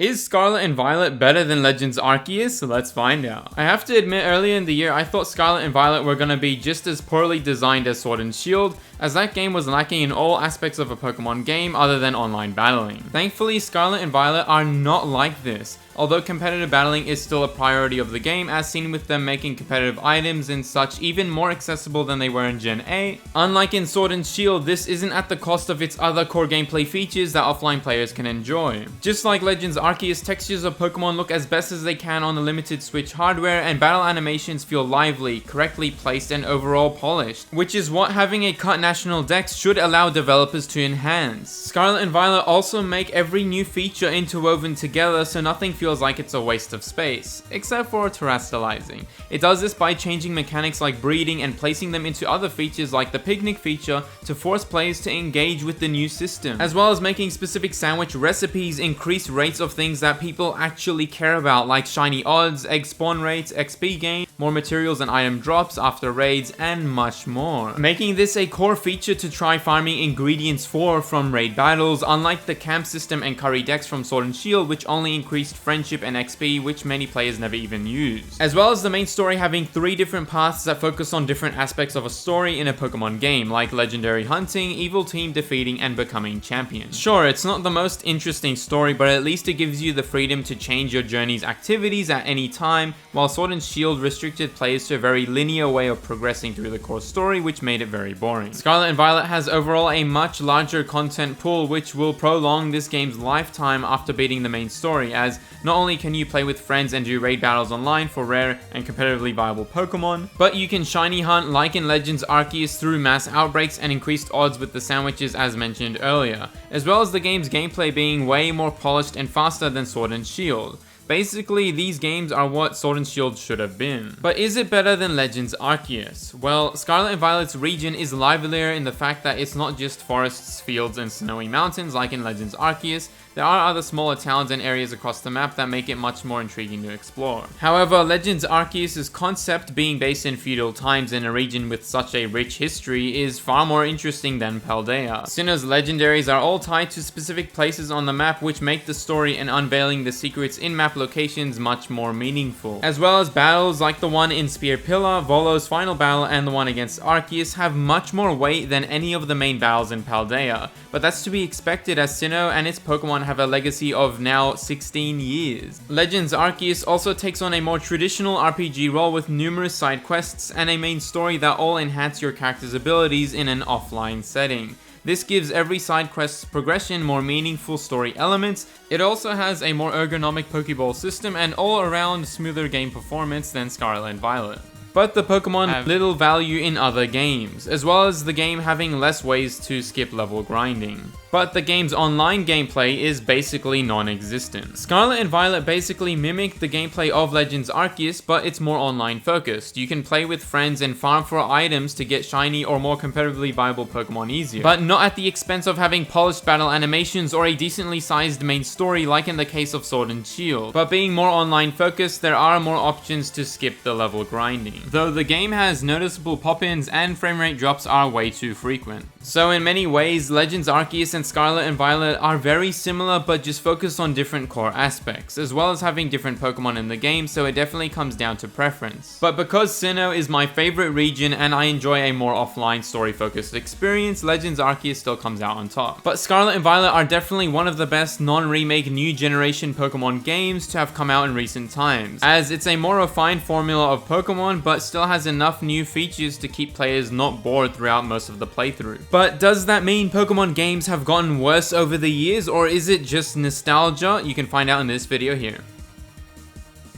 Is Scarlet and Violet better than Legends Arceus? Let's find out. I have to admit, earlier in the year, I thought Scarlet and Violet were gonna be just as poorly designed as Sword and Shield, as that game was lacking in all aspects of a Pokemon game other than online battling. Thankfully, Scarlet and Violet are not like this, although competitive battling is still a priority of the game, as seen with them making competitive items and such even more accessible than they were in Gen 8. Unlike in Sword and Shield, this isn't at the cost of its other core gameplay features that offline players can enjoy. Just like Legends Arceus, textures of Pokemon look as best as they can on the limited Switch hardware, and battle animations feel lively, correctly placed, and overall polished, which is what having a cut national dex should allow developers to enhance. Scarlet and Violet also make every new feature interwoven together, so nothing feels like it's a waste of space, except for terastallizing. It does this by changing mechanics like breeding and placing them into other features like the picnic feature to force players to engage with the new system, as well as making specific sandwich recipes increase rates of things that people actually care about, like shiny odds, egg spawn rates, XP gain, more materials and item drops after raids, and much more. Making this a core feature to try farming ingredients for from raid battles, unlike the camp system and curry decks from Sword and Shield, which only increased friendship and XP, which many players never even used. As well as the main story having 3 different paths that focus on different aspects of a story in a Pokemon game, like legendary hunting, evil team defeating, and becoming champion. Sure, it's not the most interesting story, but at least it gives you the freedom to change your journey's activities at any time, while Sword and Shield restricted players to a very linear way of progressing through the core story, which made it very boring. Scarlet and Violet has overall a much larger content pool, which will prolong this game's lifetime after beating the main story, as not only can you play with friends and do raid battles online for rare and competitively viable Pokemon, but you can shiny hunt like in Legends Arceus through mass outbreaks and increased odds with the sandwiches as mentioned earlier, as well as the game's gameplay being way more polished and faster than Sword and Shield. Basically, these games are what Sword and Shield should have been. But is it better than Legends Arceus? Well, Scarlet and Violet's region is livelier in the fact that it's not just forests, fields, and snowy mountains like in Legends Arceus. There are other smaller towns and areas across the map that make it much more intriguing to explore. However, Legends Arceus' concept being based in feudal times in a region with such a rich history is far more interesting than Paldea. Sinnoh's legendaries are all tied to specific places on the map, which make the story and unveiling the secrets in-map locations much more meaningful. As well as battles like the one in Spear Pillar, Volo's final battle, and the one against Arceus have much more weight than any of the main battles in Paldea, but that's to be expected as Sinnoh and its Pokemon have a legacy of now 16 years. Legends Arceus also takes on a more traditional RPG role with numerous side quests and a main story that all enhance your character's abilities in an offline setting. This gives every side quest's progression more meaningful story elements. It also has a more ergonomic Pokeball system and all-around smoother game performance than Scarlet and Violet. But the Pokemon have little value in other games, as well as the game having less ways to skip level grinding. But the game's online gameplay is basically non-existent. Scarlet and Violet basically mimic the gameplay of Legends Arceus, but it's more online focused. You can play with friends and farm for items to get shiny or more competitively viable Pokemon easier, but not at the expense of having polished battle animations or a decently sized main story like in the case of Sword and Shield. But being more online focused, there are more options to skip the level grinding, though the game has noticeable pop-ins and frame rate drops are way too frequent. So in many ways, Legends Arceus and Scarlet and Violet are very similar, but just focus on different core aspects, as well as having different Pokemon in the game, so it definitely comes down to preference. But because Sinnoh is my favorite region and I enjoy a more offline story-focused experience, Legends Arceus still comes out on top. But Scarlet and Violet are definitely one of the best non-remake new generation Pokemon games to have come out in recent times, as it's a more refined formula of Pokemon, but still has enough new features to keep players not bored throughout most of the playthrough. But does that mean Pokemon games have gotten worse over the years, or is it just nostalgia? You can find out in this video here.